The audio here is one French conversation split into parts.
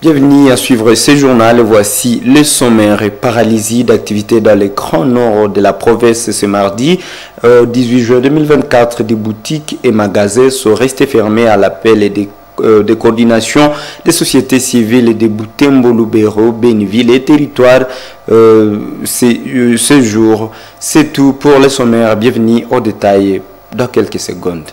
Bienvenue à suivre ce journal. Voici le sommaire et paralysie d'activité dans les grands nord de la province ce mardi. 18 juin 2024, des boutiques et magasins sont restés fermés à l'appel des coordinations des sociétés civiles de Butembo, Lubero, Béniville et territoire ce jour. C'est tout pour le sommaire. Bienvenue au détail dans quelques secondes.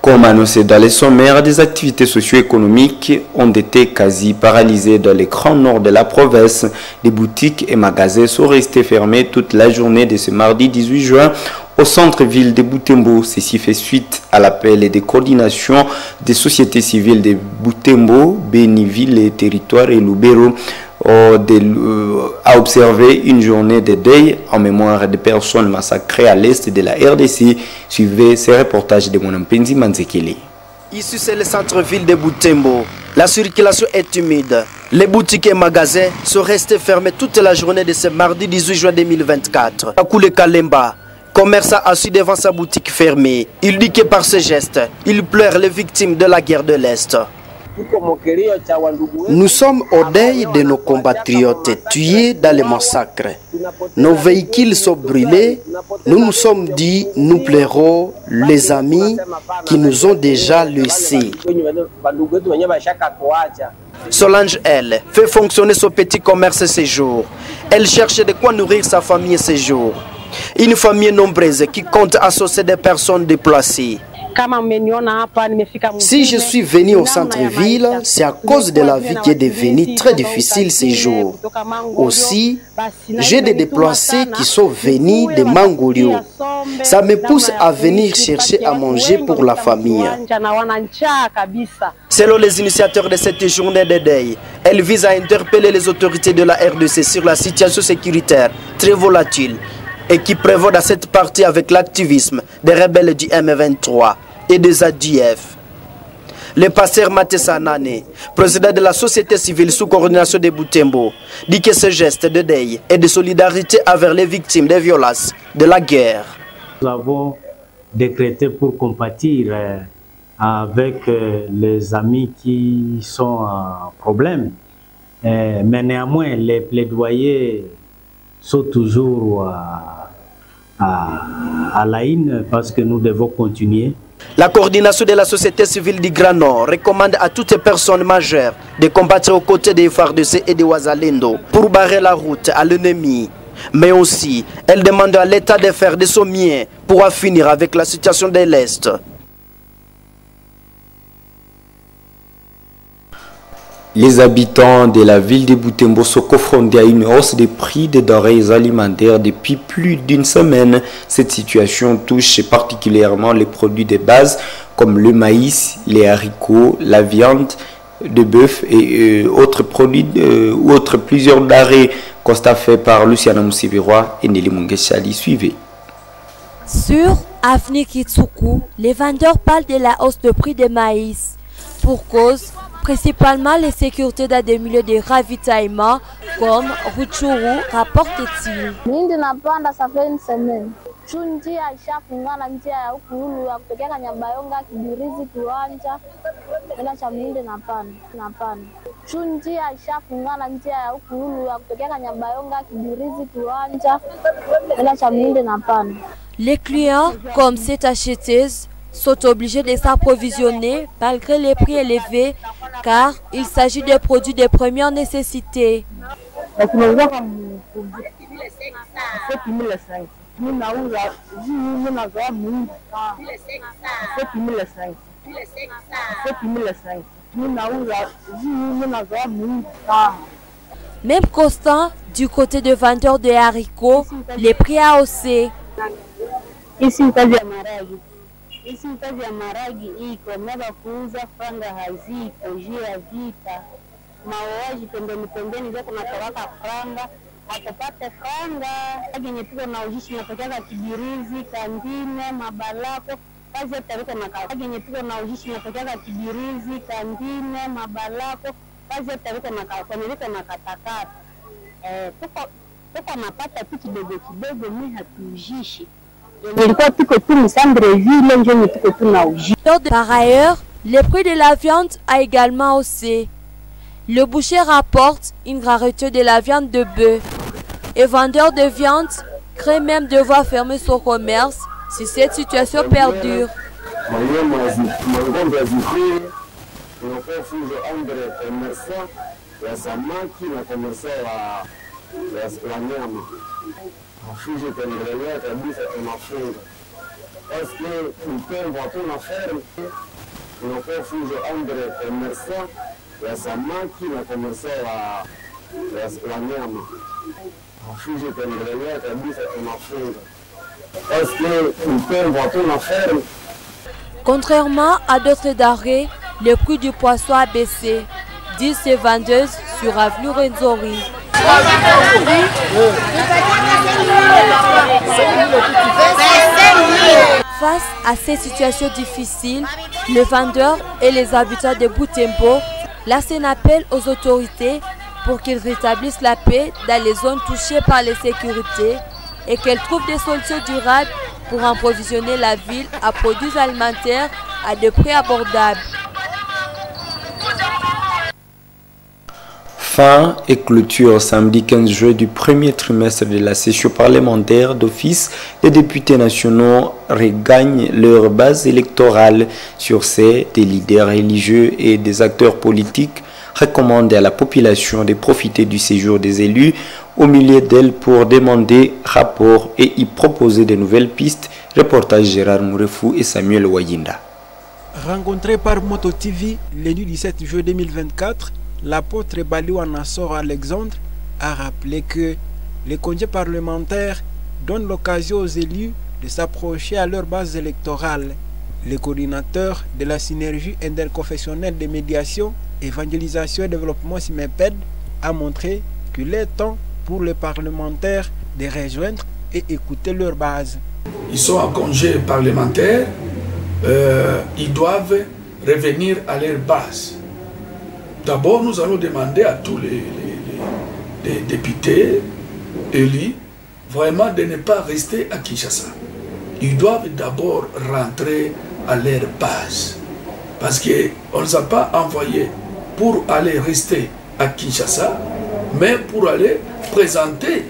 Comme annoncé dans les sommaires, des activités socio-économiques ont été quasi paralysées dans les grands nord de la province. Les boutiques et magasins sont restés fermés toute la journée de ce mardi 18 juin au centre-ville de Butembo. Ceci fait suite à l'appel des coordinations des sociétés civiles de Butembo, Béniville et territoire et Lubero a observé une journée de deuil en mémoire des personnes massacrées à l'est de la RDC. Suivez ces reportages de mon Mpenzi Manzekele. Ici, c'est le centre-ville de Butembo. La circulation est humide. Les boutiques et magasins sont restés fermés toute la journée de ce mardi 18 juin 2024. Akoule Kalemba, commerçant assis devant sa boutique fermée. Il dit que par ce geste, il pleure les victimes de la guerre de l'Est. Nous sommes au deuil de nos compatriotes tués dans les massacres. Nos véhicules sont brûlés. Nous nous sommes dit, nous pleurons les amis qui nous ont déjà laissés. Solange, elle, fait fonctionner son petit commerce ces jours. Elle cherche de quoi nourrir sa famille ces jours. Une famille nombreuse qui compte associer des personnes déplacées. Si je suis venu au centre-ville, c'est à cause de la vie qui est devenue très difficile ces jours. Aussi, j'ai des déplacés qui sont venus de Mangolio. Ça me pousse à venir chercher à manger pour la famille. Selon les initiateurs de cette journée de deuil, elle vise à interpeller les autorités de la RDC sur la situation sécuritaire très volatile et qui prévaut dans cette partie avec l'activisme des rebelles du M23 et des ADF. Le pasteur Matessa Nane, président de la société civile sous coordination de Butembo, dit que ce geste de deuil et de solidarité envers les victimes des violences de la guerre. Nous avons décrété pour compatir avec les amis qui sont en problème, mais néanmoins les plaidoyers sont toujours à la haine parce que nous devons continuer. La coordination de la société civile du Grand Nord recommande à toutes les personnes majeures de combattre aux côtés des FARDC et des Wazalendo pour barrer la route à l'ennemi. Mais aussi, elle demande à l'État de faire de son mieux pour en finir avec la situation de l'Est. Les habitants de la ville de Butembo sont confrontés à une hausse des prix des denrées alimentaires depuis plus d'une semaine. Cette situation touche particulièrement les produits de base comme le maïs, les haricots, la viande de bœuf et autres produits ou autres plusieurs denrées. Constat fait par Luciana Moussiviroa et Nelly Mungeshali. Suivez. Sur Avenue Kitsuku, les vendeurs parlent de la hausse de prix des maïs. Pour cause, principalement les sécurités dans des milieux de ravitaillement comme Rutshuru, rapporte-t-il. Ça fait une semaine. Njia ishafungana, njia ya huku ya kutokea Kanyabayonga Kibirizi kiwanja ila cha Muhindi napanda. Njia ishafungana, njia ya huku ya kutokea Kanyabayonga Kibirizi kiwanja ila cha Muhindi napanda. Les clients, comme cette acheteuse, sont obligés de s'approvisionner malgré les prix élevés car il s'agit de produits de première nécessité. Même constant du côté de vendeurs de haricots, les prix a haussé. Isi mtaji ya maragi iko mnaba kuuza franga haziko juu ya vita mauaji pembeni zako natawaka franga atapate franga yenye tuko na ujishi natokea Kibirizi Kandine Mabalako kazi yote na kazi yenye tuko na ujishi natokea Kibirizi Kandine Mabalako kazi yote na kazi na katakata tuko napata tu kidogo mimi hatujishi. Par ailleurs, Le prix de la viande a également haussé. Le boucher rapporte une rareté de la viande de bœuf. Et vendeur de viande craint même devoir fermer son commerce si cette situation perdure. Contrairement à d'autres denrées, le prix du poisson a baissé, disent ces vendeuses sur avenue Renzori. Face à ces situations difficiles, le vendeur et les habitants de Butembo lancent un appel aux autorités pour qu'ils rétablissent la paix dans les zones touchées par l'insécurité et qu'elles trouvent des solutions durables pour approvisionner la ville à produits alimentaires à des prix abordables. Fin et clôture samedi 15 juin du premier trimestre de la session parlementaire d'office, les députés nationaux regagnent leur base électorale. Sur ces, des leaders religieux et des acteurs politiques recommandent à la population de profiter du séjour des élus au milieu d'elles pour demander rapport et y proposer de nouvelles pistes. Reportage Gérard Mourefou et Samuel Wayinda. Rencontré par Moto TV le 17 juin 2024, l'apôtre Baliwa Nassor Alexandre a rappelé que les congés parlementaires donnent l'occasion aux élus de s'approcher à leur base électorale. Le coordinateur de la synergie interconfessionnelle de médiation, évangélisation et développement SIMEPED a montré qu'il est temps pour les parlementaires de rejoindre et écouter leur base. Ils sont en congé parlementaire, ils doivent revenir à leur base. D'abord, nous allons demander à tous les députés élus vraiment de ne pas rester à Kinshasa. Ils doivent d'abord rentrer à leur base. Parce qu'on ne les a pas envoyés pour aller rester à Kinshasa, mais pour aller présenter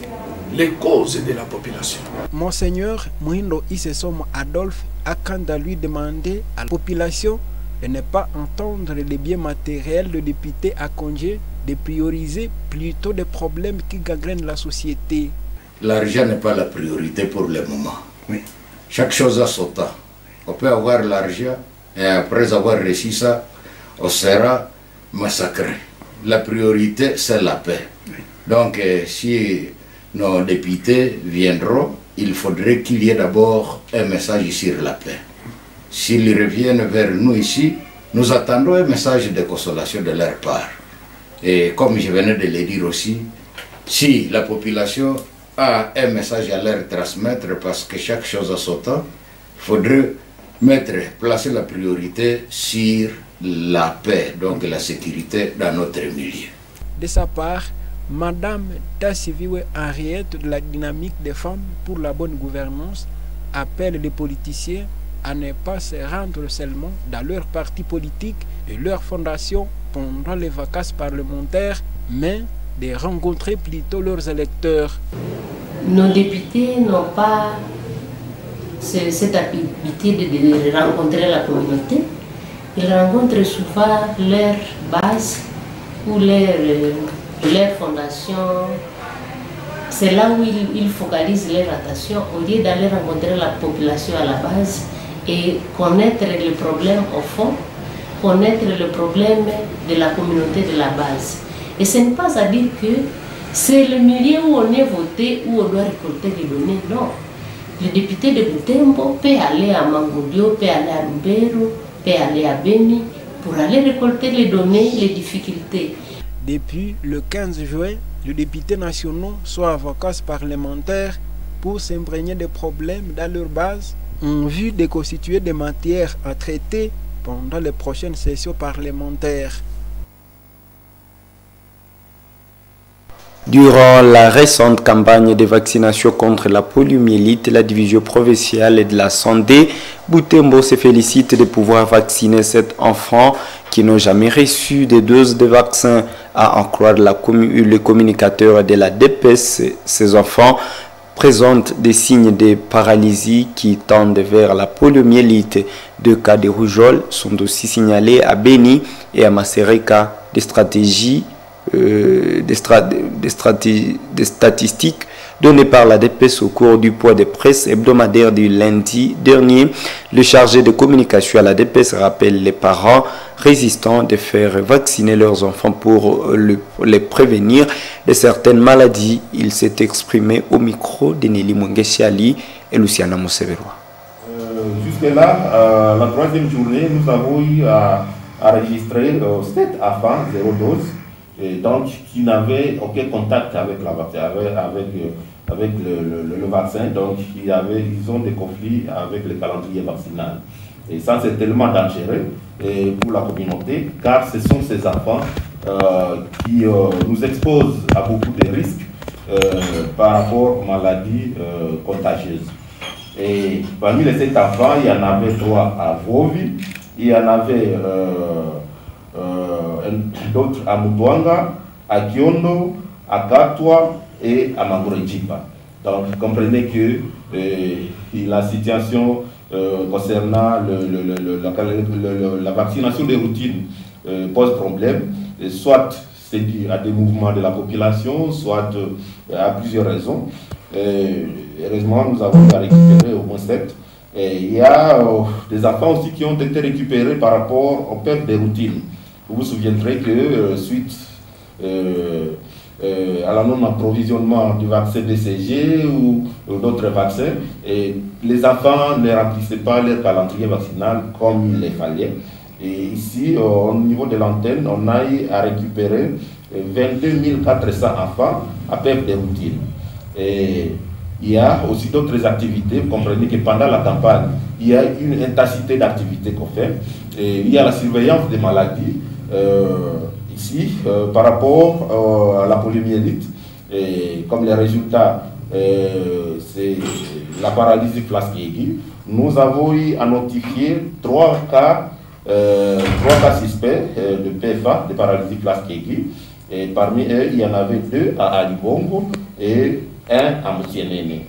les causes de la population. Monseigneur Mouindo Issesom Adolphe a quant à lui demandé à la population de ne pas entendre les biens matériels de députés à congé, de prioriser plutôt des problèmes qui gangrènent la société. L'argent n'est pas la priorité pour le moment. Oui. Chaque chose a son temps. On peut avoir l'argent et après avoir reçu ça, on sera massacré. La priorité, c'est la paix. Oui. Donc, si nos députés viendront, il faudrait qu'il y ait d'abord un message sur la paix. S'ils reviennent vers nous ici, nous attendons un message de consolation de leur part. Et comme je venais de le dire aussi, si la population a un message à leur transmettre, parce que chaque chose a son temps, il faudrait placer la priorité sur la paix, donc la sécurité dans notre milieu. De sa part, Madame Dassiviwe Henriette de la dynamique des femmes pour la bonne gouvernance appelle les politiciens à ne pas se rendre seulement dans leur parti politique et leur fondation pendant les vacances parlementaires, mais de rencontrer plutôt leurs électeurs. Nos députés n'ont pas cette habitude de rencontrer la communauté. Ils rencontrent souvent leur base ou leur fondation. C'est là où ils focalisent leur attention au lieu d'aller rencontrer la population à la base et connaître les problèmes au fond, connaître le problème de la communauté de la base. Et ce n'est pas à dire que c'est le milieu où on est voté, où on doit récolter les données. Non. Le député de Butembo peut aller à Mangodio, peut aller à Lubero, peut aller à Beni pour aller récolter les données, les difficultés. Depuis le 15 juin, les députés nationaux sont en vacances parlementaires pour s'imprégner des problèmes dans leur base en vue de constituer des matières à traiter pendant les prochaines sessions parlementaires. Durant la récente campagne de vaccination contre la poliomyélite, la division provinciale de la santé, Butembo se félicite de pouvoir vacciner 7 enfants qui n'ont jamais reçu des doses de vaccin. À en croire le communicateur de la DPS, ces enfants présentent des signes de paralysie qui tendent vers la poliomyélite. 2 cas de rougeole sont aussi signalés à Beni et à Masereka. Des statistiques données par la DPS au cours du point de presse hebdomadaire du lundi dernier. Le chargé de communication à la DPS rappelle les parents résistants de faire vacciner leurs enfants pour les prévenir de certaines maladies. Il s'est exprimé au micro de Nelly Mwengeshiali et Luciana Moseverwa. Jusque-là, la 3e journée, nous avons eu à enregistrer 7 enfants, 0 dose. Et donc, qui n'avaient aucun contact avec le vaccin, donc ils ont des conflits avec le calendrier vaccinal. Et ça, c'est tellement dangereux pour la communauté, car ce sont ces enfants qui nous exposent à beaucoup de risques par rapport aux maladies contagieuses. Et parmi les 7 enfants, il y en avait 3 à Vovi, il y en avait d'autres à Mutwanga, à Kiondo, à Katwa et à Mangorejipa. Donc, vous comprenez que la situation concernant la vaccination des routines pose problème, soit c'est dû à des mouvements de la population, soit à plusieurs raisons. Heureusement, nous avons récupéré au moins 7. Et il y a des enfants aussi qui ont été récupérés par rapport aux pertes des routines. Vous vous souviendrez que suite à la non-approvisionnement du vaccin BCG ou d'autres vaccins, les enfants ne remplissaient pas leur calendrier vaccinal comme il les fallait. Et ici, au niveau de l'antenne, on a eu à récupérer 22 400 enfants à perte de routine. Et il y a aussi d'autres activités. Vous comprenez que pendant la campagne, il y a une intensité d'activités qu'on fait. Et il y a la surveillance des maladies. Ici, par rapport à la poliomyélite, comme les résultats, c'est la paralysie flasque aiguë, nous avons eu à notifier 3 cas suspects de PFA, de paralysie flasque aiguë. Et parmi eux, il y en avait 2 à Alibongo et 1 à Moutienene.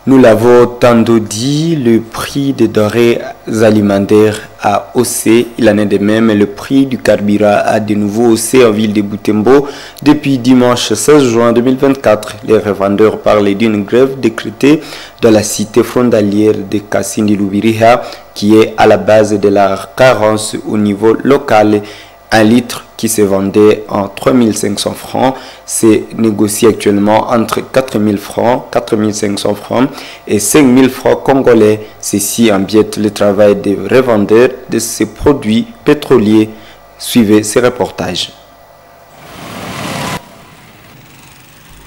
Nous l'avons tantôt dit, le prix des denrées alimentaires a haussé. Il en est de même, le prix du carburant a de nouveau haussé en ville de Butembo. Depuis dimanche 16 juin 2024, les revendeurs parlaient d'une grève décrétée dans la cité frontalière de Kassindi Lubiriha, qui est à la base de la carence au niveau local. 1 litre qui se vendait en 3500 francs se négocie actuellement entre 4000 francs, 4500 francs et 5000 francs congolais. Ceci empiète le travail des revendeurs de ces produits pétroliers. Suivez ces reportages.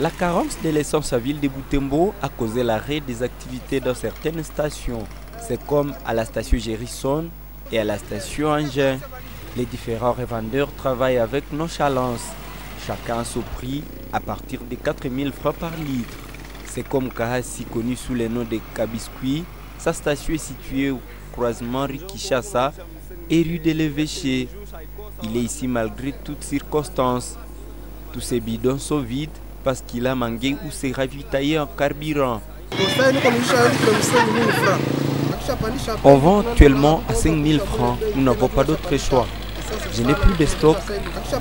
La carence de l'essence à ville de Butembo a causé l'arrêt des activités dans certaines stations. C'est comme à la station Gérisson et à la station Angers. Les différents revendeurs travaillent avec nonchalance. Chacun a son prix à partir de 4000 francs par litre. C'est comme Kahasi, connu sous le nom de Kabiscuit. Sa station est située au croisement Rikishasa et rue de l'Évêché. Il est ici malgré toutes circonstances. Tous ces bidons sont vides parce qu'il a manqué ou s'est ravitaillé en carburant. On vend actuellement à 5000 francs. Nous n'avons pas d'autre choix. Je n'ai plus de stock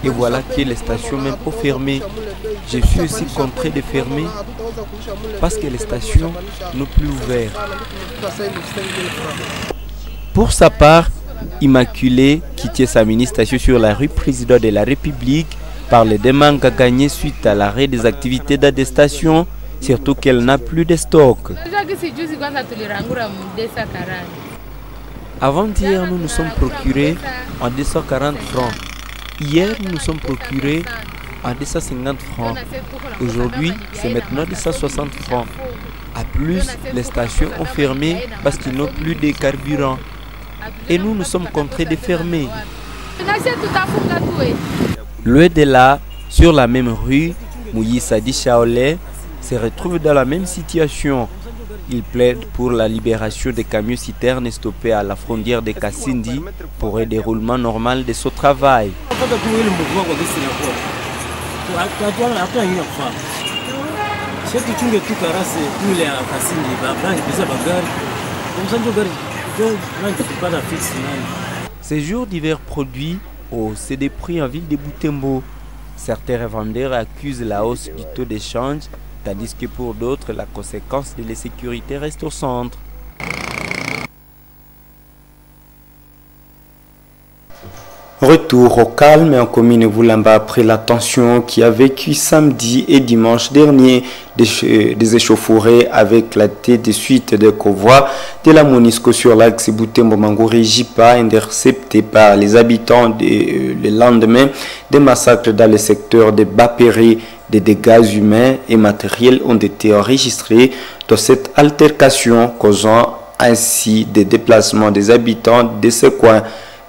et voilà que les stations même ont fermé. Je suis aussi contraint de fermer parce que les stations n'ont plus ouvert. Pour sa part, Immaculée, qui tient sa mini-station sur la rue Président de la République, parle des manques à gagner suite à l'arrêt des activités dans des stations, surtout qu'elle n'a plus de stock. Avant-hier, nous nous sommes procurés en 240 francs. Hier, nous nous sommes procurés en 250 francs. Aujourd'hui, c'est maintenant 260 francs. A plus, les stations ont fermé parce qu'ils n'ont plus de carburant. Et nous sommes contraints de fermer. Loin de là, Sur la même rue, Mouyissa Dishaolé se retrouve dans la même situation. Il plaide pour la libération des camions-citernes stoppés à la frontière de Kassindi pour un déroulement normal de son travail. Ces jours d'hiver produits hausse des prix en ville de Butembo. Certains revendeurs accusent la hausse du taux d'échange, tandis que pour d'autres, la conséquence de l'insécurité reste au centre. Retour au calme en commune Voulamba après la tension qui a vécu samedi et dimanche dernier des échauffourées avec éclaté des suites de convois de la MONUSCO sur l'axe Butembo-Mangori-Jipa interceptés par les habitants le lendemain des massacres dans le secteur de Bapéry. Des dégâts humains et matériels ont été enregistrés dans cette altercation, causant ainsi des déplacements des habitants de ce coin.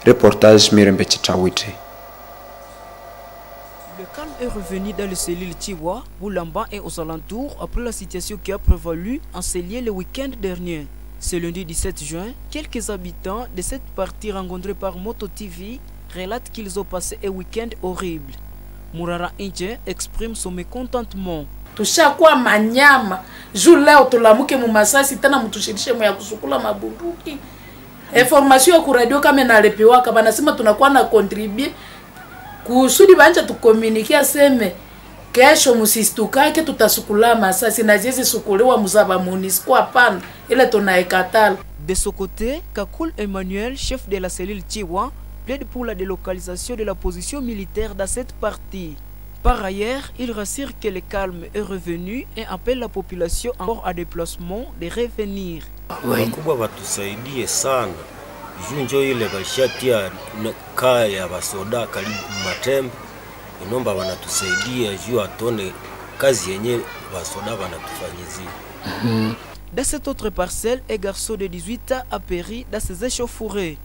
Reportage Mirembe Chichawite. Le calme est revenu dans le cellule Chiwa, Boulamba et aux alentours après la situation qui a prévalu en Célier le week-end dernier. Ce lundi 17 juin, quelques habitants de cette partie rencontrés par Moto TV relatent qu'ils ont passé un week-end horrible. Murara Inche exprime son mécontentement. Tushakuwa manyama juu leo tulamuke mu masasi tena mtushirishe mu ya kusukula mabunduki. Information ya kuradio kama nalepewa kama nasema tunakuwa na contribute kusudi banja tukomunike aseme kesho musistukake tutasukula masasi na jezi sukuliwa muzaba MONUSCO hapana ile tunaikatala. De son côté, Kakul Emmanuel, chef de la cellule Chiwa, plaide pour la délocalisation de la position militaire dans cette partie. Par ailleurs, il rassure que le calme est revenu et appelle la population encore à déplacement de revenir. Wakubwa watusaidie sana. Junjo ile bashatia kaya basoda karibu Matembe. Inomba wanatusaidia juu atone kazi yenye basoda wanatufanyizia. Dans cette autre parcelle, un garçon de 18 ans a péri dans ses échauffourées.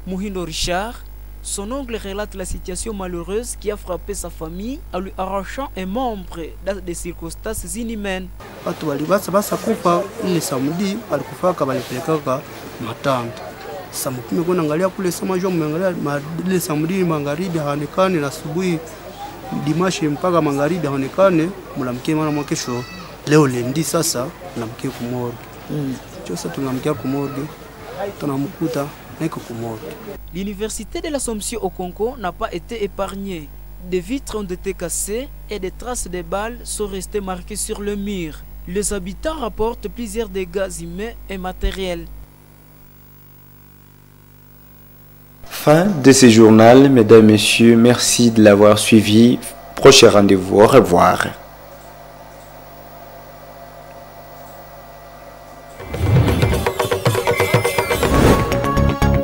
Muhindo Richard, son oncle relate la situation malheureuse qui a frappé sa famille en lui arrachant un membre dans des circonstances inhumaines. Watu walibasa kufa ile samedi alikufaka balipeleka matanda. Samukime kuna angalia kule sama jo mwangalia ile samedi magharibi haonekane na asubuhi dimashi mpaka magharibi haonekane mlamkie mara mwakesho. Leo lendi sasa tunamkia kumorgue. Sasa tunamkia kumorgue. Tunamkuta niko kumorgue. L'université de l'Assomption au Congo n'a pas été épargnée. Des vitres ont été cassées et des traces de balles sont restées marquées sur le mur. Les habitants rapportent plusieurs dégâts humains et matériels. Fin de ce journal, mesdames et messieurs. Merci de l'avoir suivi. Prochain rendez-vous. Au revoir.